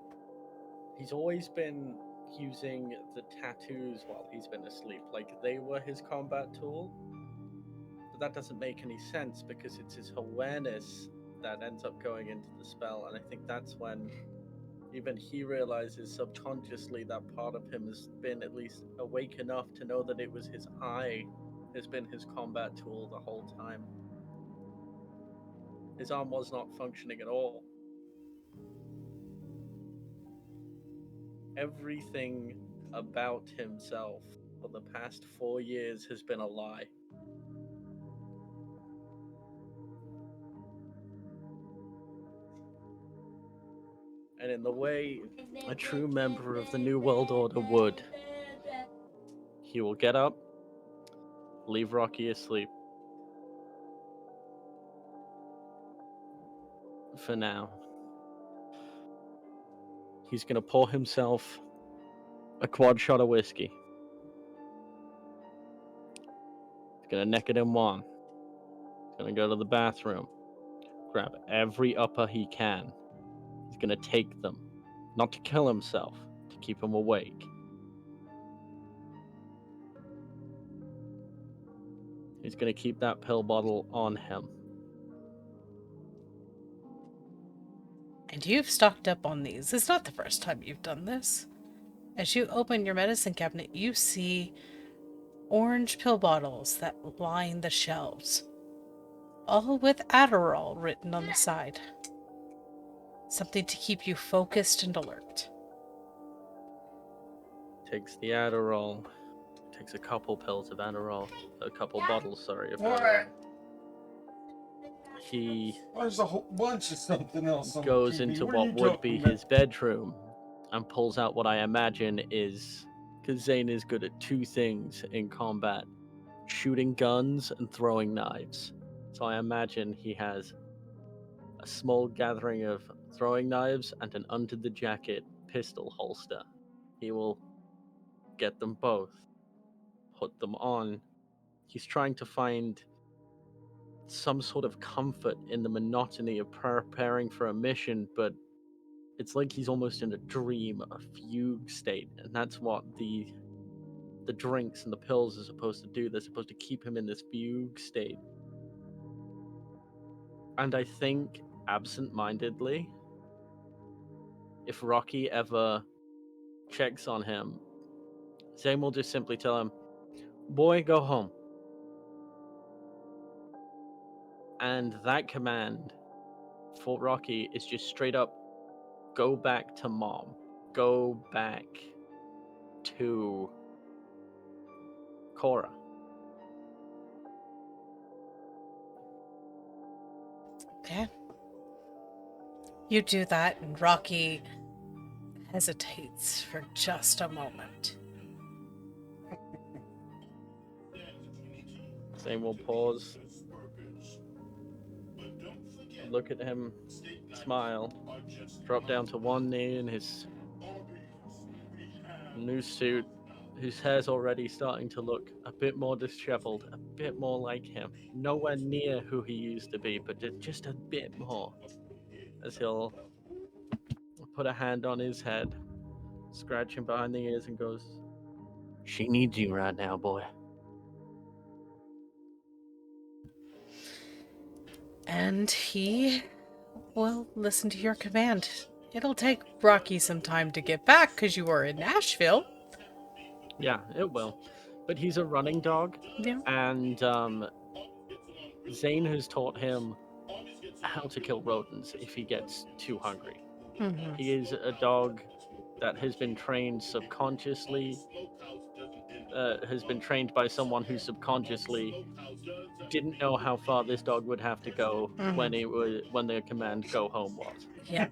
He's always been using the tattoos while he's been asleep, like they were his combat tool. But that doesn't make any sense because it's his awareness that ends up going into the spell, and I think that's when even he realizes subconsciously that part of him has been at least awake enough to know that it was his eye has been his combat tool the whole time. His arm was not functioning at all. Everything about himself for the past 4 years has been a lie. And in the way a true member of the New World Order would, he will get up, leave Rocky asleep. For now. He's gonna pour himself a quad shot of whiskey. He's gonna neck it in one. He's gonna go to the bathroom, grab every upper he can. He's gonna take them, not to kill himself, to keep him awake. He's gonna keep that pill bottle on him. And you've stocked up on these. It's not the first time you've done this. As you open your medicine cabinet, you see orange pill bottles that line the shelves, all with Adderall written on the side. Something to keep you focused and alert. Takes the Adderall. Takes a couple pills of Adderall. A couple bottles, sorry, of Adderall. He There's a whole bunch of something else on goes TV. into What are what you would talking be about? his bedroom and pulls out what I imagine is, because Zane is good at two things in combat: shooting guns and throwing knives. So I imagine he has a small gathering of throwing knives and an under the jacket pistol holster. He will get them both, put them on. He's trying to find some sort of comfort in the monotony of preparing for a mission, but it's like he's almost in a dream, a fugue state, and that's what the drinks and the pills are supposed to do. They're supposed to keep him in this fugue state. And I think, absent-mindedly, if Rocky ever checks on him, Zane will just simply tell him, "Boy, go home." And that command for Rocky is just straight up go back to mom. Go back to Cora. Okay. You do that, and Rocky hesitates for just a moment. Zane will pause, look at him, smile, drop down to one knee in his new suit, whose hair's already starting to look a bit more disheveled, a bit more like him. Nowhere near who he used to be, but just a bit more. As he'll put a hand on his head, scratch him behind the ears, and goes, "She needs you right now, boy." And he will listen to your command. It'll take Rocky some time to get back because you were in Nashville. Yeah, it will. But he's a running dog, Yeah. and Zane has taught him how to kill rodents if he gets too hungry. Mm-hmm. He is a dog that has been trained subconsciously, has been trained by someone who subconsciously didn't know how far this dog would have to go when the command "go home" was. Yeah.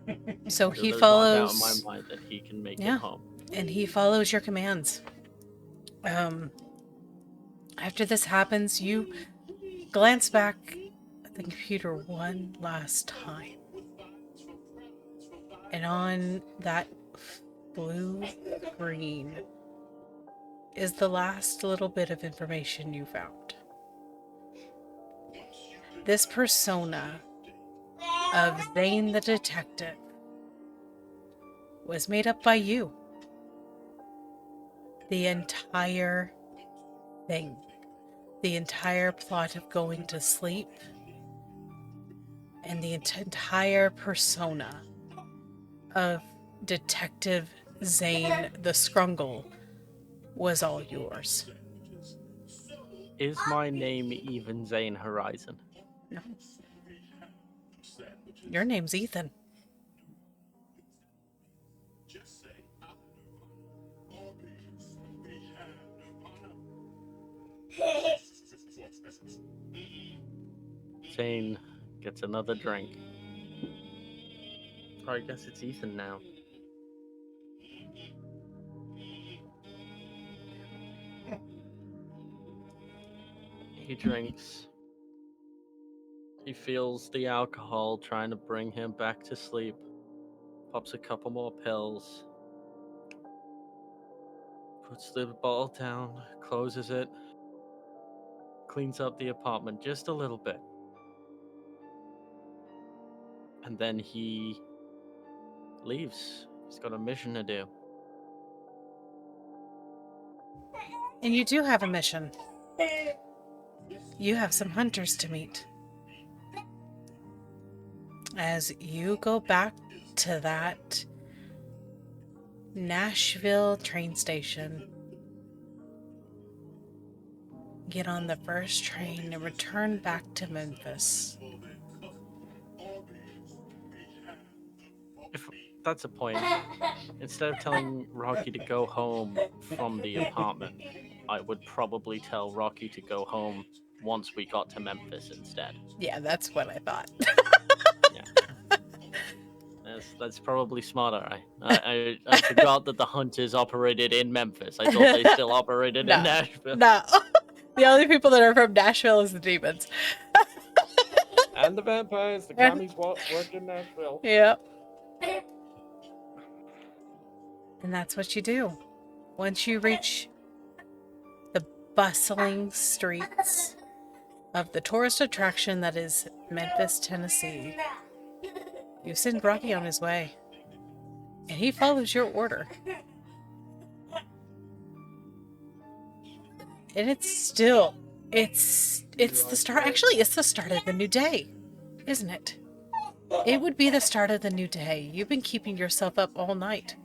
So he There's not a doubt in my follows. mind that he can make Yeah. it home. And he follows your commands. After this happens, you glance back at the computer one last time. And on that blue screen is the last little bit of information you found. This persona of Zane the detective was made up by you. The entire thing. The entire plot of going to sleep. And the entire persona of Detective Zane the Scrungle was all yours. Is my name even Zane Horizon? No. Your name's Ethan. Zane gets another drink. Oh, I guess it's Ethan now. He drinks. He feels the alcohol trying to bring him back to sleep. Pops a couple more pills. Puts the bottle down, closes it. Cleans up the apartment just a little bit. And then he leaves. He's got a mission to do. And you do have a mission. You have some hunters to meet. As you go back to that Nashville train station, get on the first train and return back to Memphis. If that's a point, instead of telling Rocky to go home from the apartment, I would probably tell Rocky to go home once we got to Memphis instead. Yeah, that's what I thought. Yeah. That's probably smarter. I forgot that the hunters operated in Memphis. I thought they still operated in Nashville. No. The only people that are from Nashville is the demons. And the vampires. The commies work in Nashville. Yep. And that's what you do. Once you reach the bustling streets of the tourist attraction that is Memphis, Tennessee, you send Rocky on his way. And he follows your order. And it's the start. Actually, it's the start of the new day, isn't it? It would be the start of the new day. You've been keeping yourself up all night.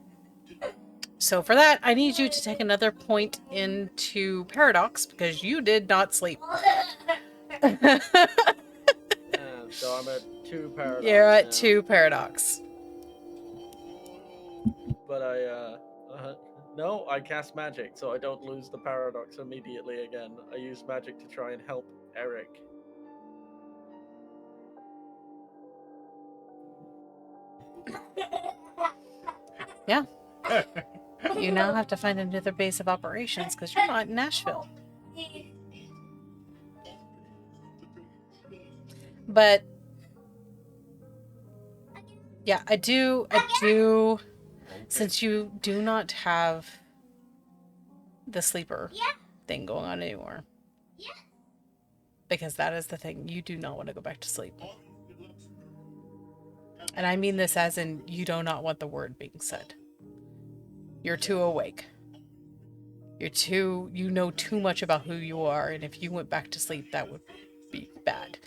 So for that, I need you to take another point into Paradox because you did not sleep. So I'm at 2 paradox. You're at now, 2 paradox. But no, I cast magic, so I don't lose the paradox immediately again. I use magic to try and help Eric. Yeah. You now have to find another base of operations because you're not in Nashville. But yeah, I do, since you do not have the sleeper thing going on anymore. Because that is the thing. You do not want to go back to sleep. And I mean this as in you do not want the word being said. You're too awake. You know too much about who you are, and if you went back to sleep, that would be bad.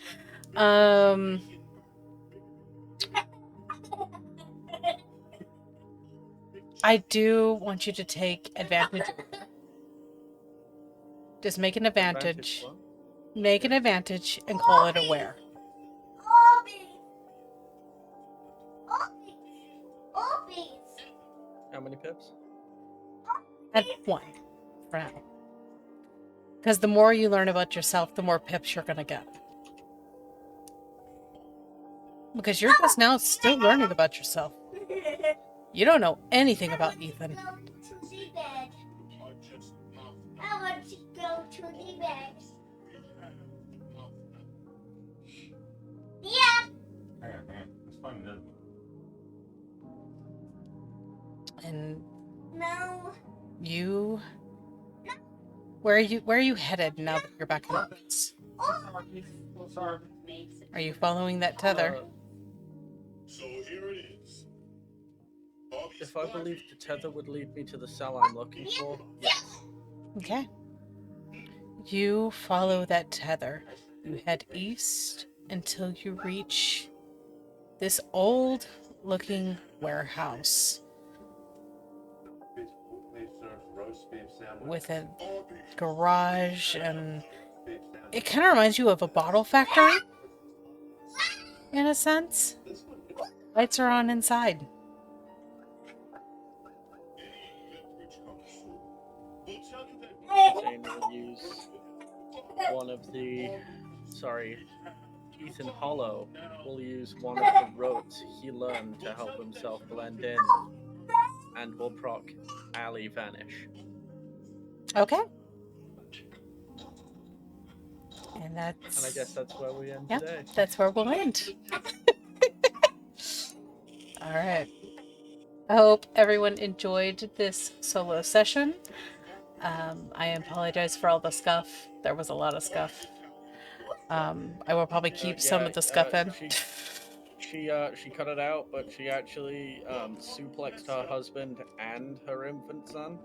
I do want you to take advantage. Just make an advantage. Make an advantage and call it aware. How many pips? At 1 for now. Because the more you learn about yourself, the more pips you're going to get. Because you're just now still learning about yourself. You don't know anything about Ethan. I want to go to the bed. Yeah. Let's find another one. And No. you... Where are you headed now that you're back in Memphis? Are you following that tether? So here it is. If I believe the tether would lead me to the cell I'm looking for, yes. Okay. You follow that tether. You head east until you reach this old-looking warehouse with a garage, and it kind of reminds you of a bottle factory in a sense. Lights are on inside. Zane will use one of the... Sorry, Ethan Hollow will use one of the rotes he learned to help himself blend in, and will proc Alley Vanish. Okay. And I guess that's where we end today. That's where we'll end. All right. I hope everyone enjoyed this solo session. I apologize for all the scuff. There was a lot of scuff. I will probably keep some of the scuff in. She cut it out, but she actually suplexed her husband and her infant son.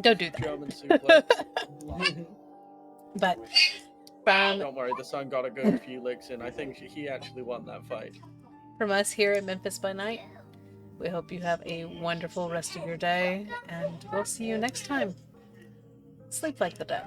Don't do that. German suplex. But Don't worry, the son got a good few licks in. I think he actually won that fight. From us here at Memphis by Night, we hope you have a wonderful rest of your day, and we'll see you next time. Sleep like the dead.